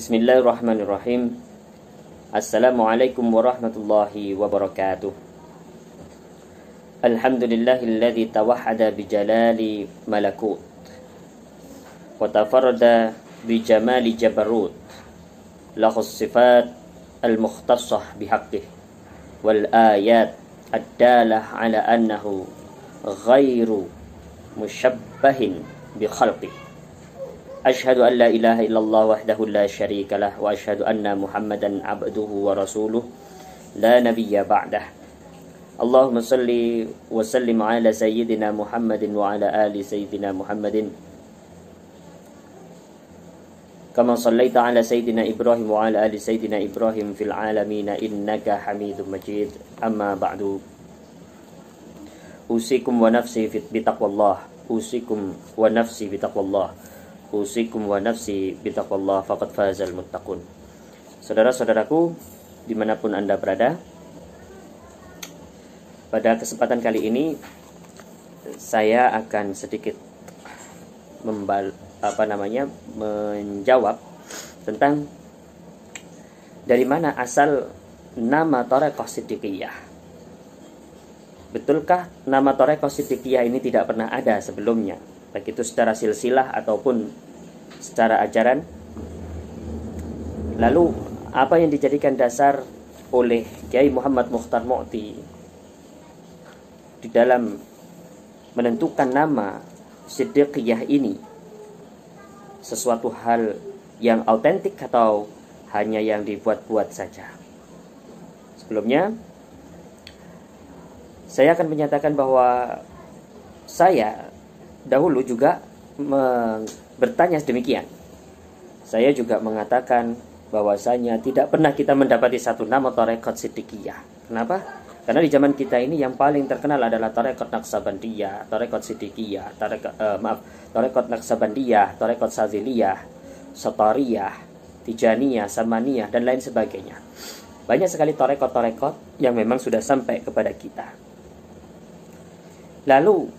Bismillahirrahmanirrahim. Assalamualaikum warahmatullahi wabarakatuh. Alhamdulillahilladzi tawahhada bijalali malakut wa tafarrada bijamali jabarut, lahus sifat al-mukhtassah bihaqqih wal ayat ad-dalah ala annahu ghairu mushabbahin bi khalqih. Asyhadu an la ilaha illallah wahdahu la syarika lah wa asyhadu anna Muhammadan abduhu wa rasuluh la nabiyya ba'dah. Allahumma salli wa sallim ala sayyidina Muhammadin wa ala ali sayyidina Muhammadin kama sallaita ala sayyidina Ibrahim wa ala ali sayyidina Ibrahim fil alamin innaka Hamidum Majid. Amma ba'du. Usikum wa nafsi bitaqwallah. Usikum wa nafsi bitaqwallah. Usikum wa nafsi bitaqwallah faqad fazal muttaqun. Saudara-saudaraku dimanapun Anda berada, pada kesempatan kali ini saya akan sedikit menjawab tentang dari mana asal nama Thariqah Shiddiqiyah. Betulkah nama Thariqah Shiddiqiyah ini tidak pernah ada sebelumnya, baik itu secara silsilah ataupun secara ajaran? Lalu apa yang dijadikan dasar oleh Kiai Muhammad Mukhtar Mu'ti di dalam menentukan nama Shiddiqiyah ini? Sesuatu hal yang autentik atau hanya yang dibuat-buat saja? Sebelumnya saya akan menyatakan bahwa saya dahulu juga bertanya demikian. Saya juga mengatakan bahwasanya tidak pernah kita mendapati satu nama Thariqah Shiddiqiyah. Kenapa? Karena di zaman kita ini yang paling terkenal adalah Thariqah Naqsabandiyah, Thariqah Shiddiqiyah, Thariqah Naqsabandiyah, Thariqah Sadziliyah, Satariyah, Tijaniyah, Samaniyah, dan lain sebagainya. Banyak sekali Thariqah yang memang sudah sampai kepada kita. Lalu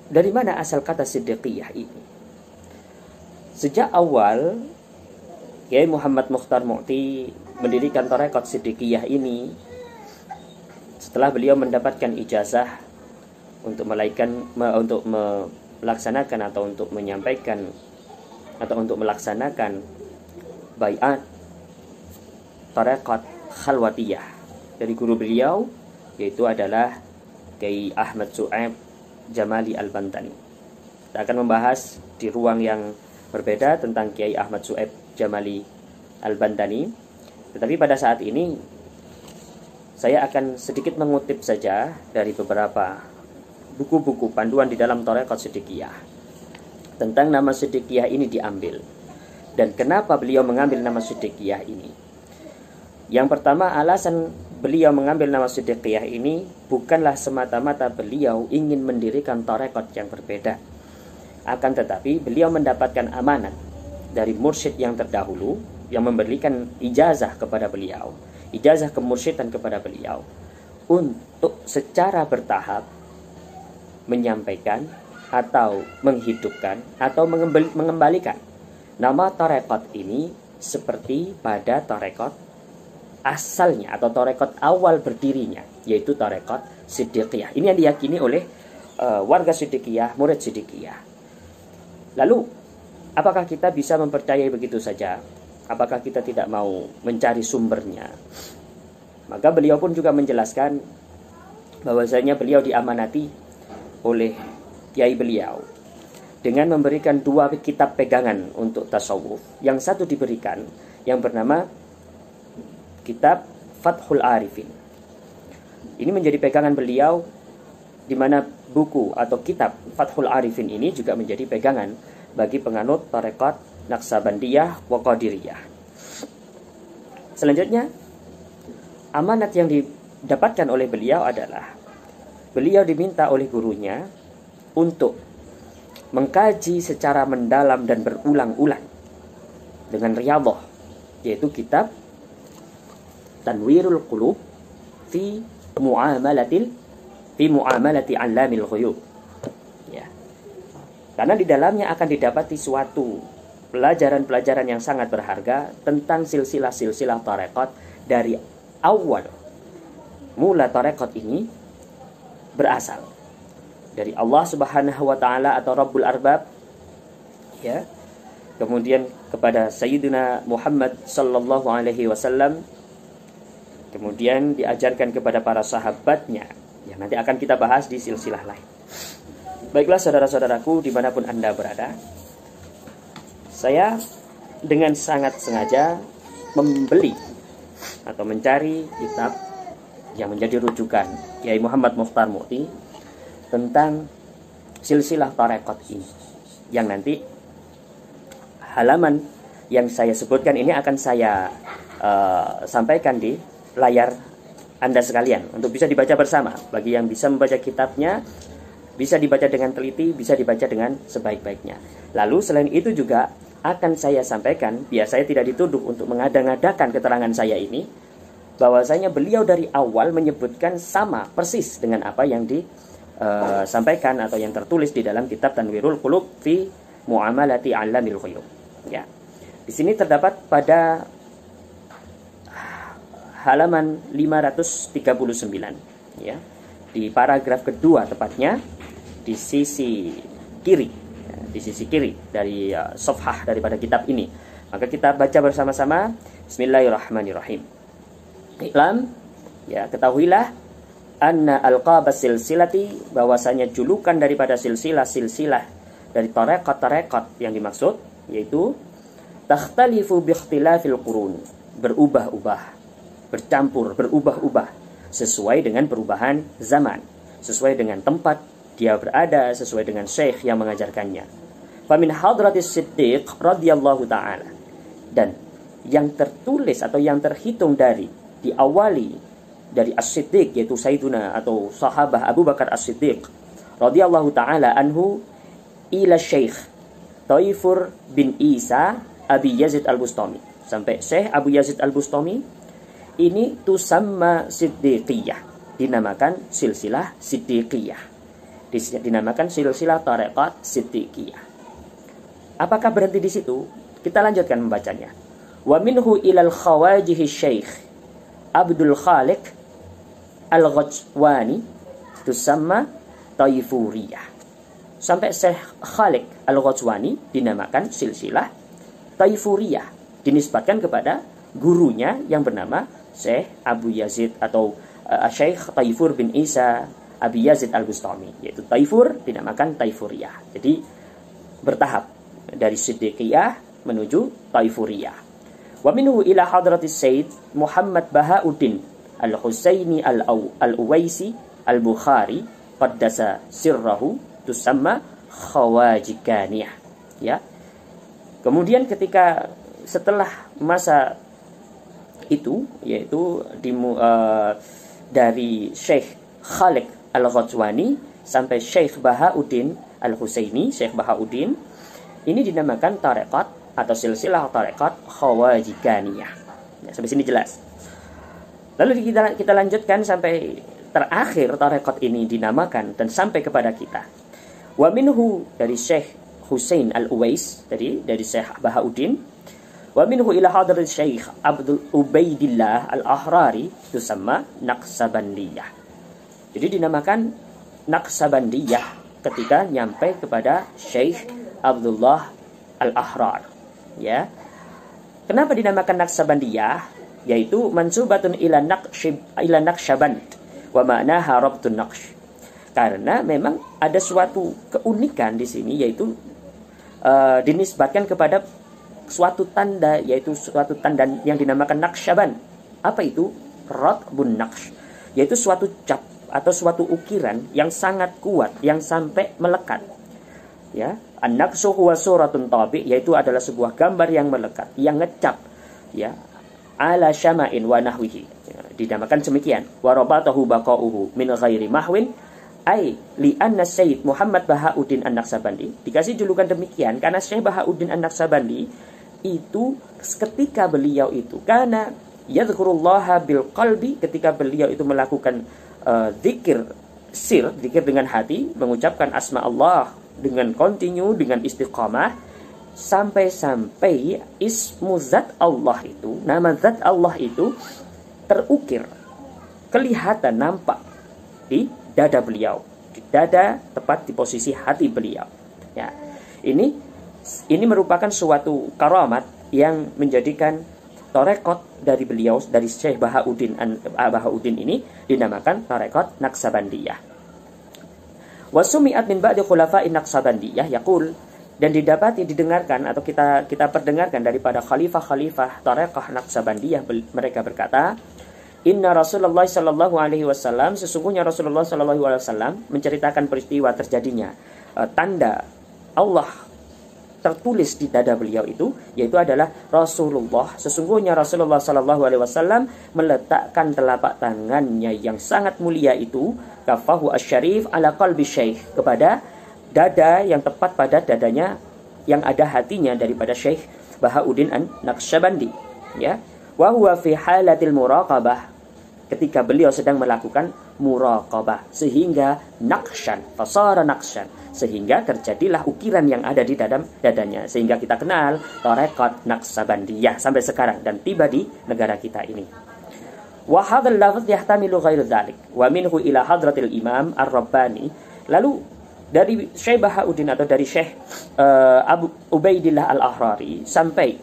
dari mana asal kata Shiddiqiyah ini? Sejak awal Kiai Muhammad Mukhtar Mu'ti mendirikan Thariqah Shiddiqiyah ini setelah beliau mendapatkan ijazah untuk melaksanakan atau untuk menyampaikan atau untuk melaksanakan bai'at Thariqah Khalwatiyah dari guru beliau, yaitu adalah Kiai Ahmad Syu'aib Jamali Al-Bantani. Kita akan membahas di ruang yang berbeda tentang Kiai Ahmad Syu'aib Jamali Al-Bantani. Tetapi pada saat ini saya akan sedikit mengutip saja dari beberapa buku-buku panduan di dalam Thariqah Shiddiqiyah tentang nama Shiddiqiyah ini diambil dan kenapa beliau mengambil nama Shiddiqiyah ini. Yang pertama, alasan beliau mengambil nama Shiddiqiyah ini bukanlah semata-mata beliau ingin mendirikan Thariqah yang berbeda. Akan tetapi beliau mendapatkan amanat dari mursyid yang terdahulu yang memberikan ijazah kepada beliau, ijazah kemursyidan kepada beliau, untuk secara bertahap menyampaikan atau menghidupkan atau mengembalikan nama Thariqah ini seperti pada Thariqah asalnya atau Thariqah awal berdirinya, yaitu Thariqah Shiddiqiyah. Ini yang diyakini oleh warga Shiddiqiyah, murid Shiddiqiyah. Lalu, apakah kita bisa mempercayai begitu saja? Apakah kita tidak mau mencari sumbernya? Maka beliau pun juga menjelaskan bahwasanya beliau diamanati oleh kiai beliau dengan memberikan dua kitab pegangan untuk tasawuf. Yang satu diberikan yang bernama kitab Fathul Arifin. Ini menjadi pegangan beliau, di mana buku atau kitab Fathul Arifin ini juga menjadi pegangan bagi penganut Thariqah Naqsabandiyah wa Qadiriyah. Selanjutnya, amanat yang didapatkan oleh beliau adalah beliau diminta oleh gurunya untuk mengkaji secara mendalam dan berulang-ulang dengan riyadhah, yaitu kitab Tanwirul Qulub fi muamalati alamil ghuyub. Ya. Karena di dalamnya akan didapati suatu pelajaran-pelajaran yang sangat berharga tentang silsilah-silsilah tarekat dari awal mula tarekat ini berasal dari Allah Subhanahu wa taala atau Rabbul Arbab, ya. Kemudian kepada Sayyidina Muhammad sallallahu alaihi wasallam, kemudian diajarkan kepada para sahabatnya, yang nanti akan kita bahas di silsilah lain. Baiklah saudara-saudaraku dimanapun Anda berada, saya dengan sangat sengaja membeli atau mencari kitab yang menjadi rujukan Kiai Muhammad Mukhtar Mukti tentang silsilah tarekat ini, yang nanti halaman yang saya sebutkan ini akan saya sampaikan di layar Anda sekalian untuk bisa dibaca bersama. Bagi yang bisa membaca kitabnya, bisa dibaca dengan teliti, bisa dibaca dengan sebaik-baiknya. Lalu selain itu juga akan saya sampaikan, biar saya tidak dituduh untuk mengada-ngadakan keterangan saya ini, bahwasanya beliau dari awal menyebutkan sama persis dengan apa yang disampaikan atau yang tertulis di dalam kitab Tanwirul Qulub fi Mu'amalati 'Allamil Ghuyub. Ya. Di sini terdapat pada halaman 539, ya. Di paragraf kedua tepatnya di sisi kiri, ya, di sisi kiri dari safhah daripada kitab ini. Maka kita baca bersama-sama. Bismillahirrahmanirrahim. Iklam, ya, ketahuilah anna alqabas silsilati, bahwasanya julukan daripada silsilah-silsilah dari tarekat-tarekat yang dimaksud yaitu takhtalifu biikhtilafil qurun, berubah-ubah, bercampur, berubah-ubah sesuai dengan perubahan zaman, sesuai dengan tempat dia berada, sesuai dengan syekh yang mengajarkannya. Famin hadratis Siddiq radhiyallahu ta'ala, dan yang tertulis atau yang terhitung dari diawali dari As-Siddiq, yaitu Sayyiduna atau sahabah Abu Bakar As-Siddiq radhiyallahu ta'ala anhu, ila Syekh Taifur bin Isa Abi Yazid Al-Bustami, sampai Syekh Abu Yazid Al-Bustami ini tusamma Siddiqiyah, dinamakan silsilah Siddiqiyah, dinamakan silsilah tarekat Siddiqiyah. Apakah berhenti di situ? Kita lanjutkan membacanya. Wa minhu ilal khawajihi Syekh Abdul Khaliq Al-Ghazwani tusamma Taifuriyah, sampai Syekh Khaliq Al-Ghazwani dinamakan silsilah Taifuriyah, dinisbatkan kepada gurunya yang bernama Syekh Abu Yazid atau Syekh Taifur bin Isa Abi Yazid Al-Bustami, yaitu Taifur dinamakan Taifuriyah. Jadi bertahap dari Siddiqiyah menuju Taifuriyah. Wa minhu ila hadratis Sayyid Muhammad Bahauddin Al-Husaini Al-Uwaisi Al-Bukhari qaddasa sirrahu tusamma Khawajikaniyah, ya. Kemudian ketika setelah masa itu, yaitu dari Syekh Khaliq Al-Ghazwani sampai Syekh Bahauddin Al-Husaini, Syekh Bahauddin ini dinamakan tarekat atau silsilah tarekat Khawajikaniyah. Ya, sampai sini jelas. Lalu kita lanjutkan sampai terakhir tarekat ini dinamakan dan sampai kepada kita. Wa minhu dari Syekh Husain Al-Uwais, dari Syekh Bahauddin. Wa minhu ila hadrat Syekh Abdul Ubaidillah Al-Ahrari tusamma Naqsabandiyah. Jadi dinamakan Naqsabandiyah ketika nyampe kepada Syekh Abdullah Al-Ahrar, ya. Kenapa dinamakan Naqsabandiyah? Yaitu mansubatun ila Naqsyaband wa ma'naha rabtun naqsh. Karena memang ada suatu keunikan di sini, yaitu dinisbatkan kepada suatu tanda, yaitu suatu tanda yang dinamakan Naqsyaband. Apa itu? Ratbun naqsh, yaitu suatu cap atau suatu ukiran yang sangat kuat, yang sampai melekat. Ya, an-naqshu huwa suratun tabi, yaitu adalah sebuah gambar yang melekat, yang ngecap, ya, ala syama'in wa nahwihi. Ya, dinamakan demikian. Wa rabatahu baqa'uhu min ghairi mahwin, ai li anna Sayyid Muhammad Bahauddin An-Naqsabandi dikasih julukan demikian karena Syekh Bahauddin An-Naqsabandi itu ketika beliau itu karena yadhkurullaha bil qalbi, ketika beliau itu melakukan zikir zikir dengan hati, mengucapkan asma Allah dengan kontinu, dengan istiqamah, sampai-sampai ismu zat Allah itu, nama zat Allah itu terukir, kelihatan, nampak di dada beliau, di dada tepat di posisi hati beliau. Ya, ini merupakan suatu karamat yang menjadikan tarekat dari beliau, dari Syekh Bahauddin ini dinamakan tarekat Naqsabandiyah. Wasumi'at min ba'di khulafa'in Naqsabandiyah yaqul, dan didengarkan atau kita perdengarkan daripada khalifah-khalifah tarekat Naqsabandiyah, mereka berkata, Inna Rasulullah sallallahu alaihi wasallam, sesungguhnya Rasulullah sallallahu alaihi wasallam menceritakan peristiwa terjadinya tanda Allah tertulis di dada beliau itu, yaitu adalah Rasulullah. Sesungguhnya Rasulullah sallallahu alaihi wasallam meletakkan telapak tangannya yang sangat mulia itu, kafahu asyarif ala qalbi syekh, kepada dada yang tepat pada dadanya yang ada hatinya daripada Syekh Bahauddin An-Naqsyabandi, ya. Wa huwa fi halatil muraqabah, ketika beliau sedang melakukan muraqabah, sehingga naqsyan, fasara naqsyan, sehingga terjadilah ukiran yang ada di dadanya, sehingga kita kenal tarekat Naqsabandiyah sampai sekarang dan tiba di negara kita ini. Wa hadzal lafz yahtamilu ghairu dzalik wa minhu ila hadratil imam ar-rabbani. Lalu dari Syekh Bahauddin atau dari Syekh Abu Ubaidillah al-Ahrari sampai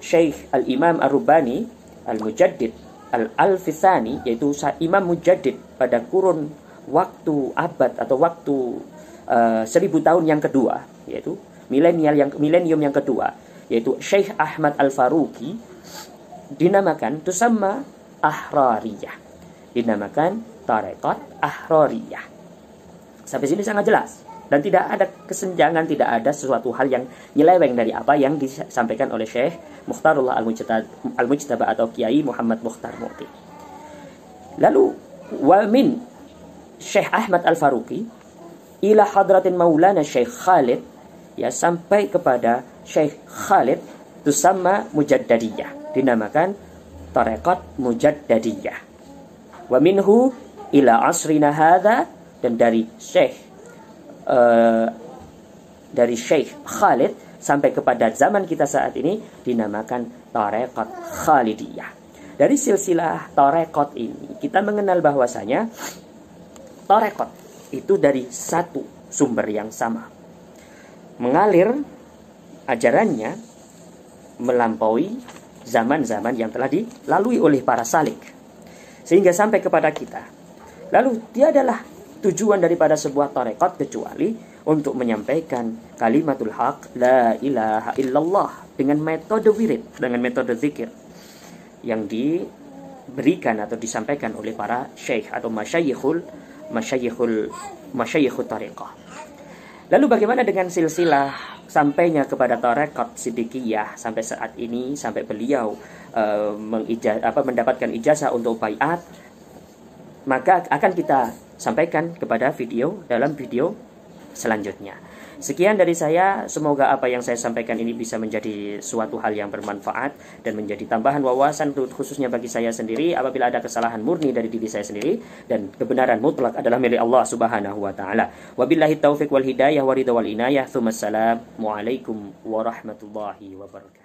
Syekh al-Imam ar-Rabbani al-Mujaddid al-Alfithani, yaitu Imam Mujaddid pada kurun waktu abad atau waktu 1000 tahun yang kedua, yaitu milenium yang kedua, yaitu Syekh Ahmad Al-Faruqi, dinamakan tusamma Ahrariyah, dinamakan tarekat Ahrariyah. Sampai sini sangat jelas dan tidak ada kesenjangan, tidak ada sesuatu hal yang nyeleweng dari apa yang disampaikan oleh Syekh Mukhtarullah Al-Mujtaba atau Kiai Muhammad Mukhtar Mu'ti. Lalu wa min Syekh Ahmad Al-Faruqi ila hadratin Maulana Syekh Khalid, ya, sampai kepada Syekh Khalid, tusamma Mujaddadiyah, dinamakan tarekat Mujaddadiyah. Wa minhu ila asrina hadha, dan dari Syekh Khalid sampai kepada zaman kita saat ini dinamakan tarekat Khalidiyah. Dari silsilah tarekat ini kita mengenal bahwasanya tarekat itu dari satu sumber yang sama, mengalir ajarannya melampaui zaman-zaman yang telah dilalui oleh para salik sehingga sampai kepada kita. Lalu tiadalah tujuan daripada sebuah tarekat kecuali untuk menyampaikan kalimatul haq, la ilaha illallah, dengan metode wirid, dengan metode zikir yang diberikan atau disampaikan oleh para syekh atau masyayikhul tarekat. Lalu bagaimana dengan silsilah sampainya kepada tarekat Siddiqiyah sampai saat ini, sampai beliau mendapatkan ijazah untuk baiat? Maka akan kita sampaikan dalam video selanjutnya. Sekian dari saya, semoga apa yang saya sampaikan ini bisa menjadi suatu hal yang bermanfaat dan menjadi tambahan wawasan khususnya bagi saya sendiri apabila ada kesalahan murni dari diri saya sendiri, dan kebenaran mutlak adalah milik Allah Subhanahu wa taala. Wabillahi taufiq wal hidayah wa ridha wal inayah. Tsumma assalamu alaikum warahmatullahi wabarakatuh.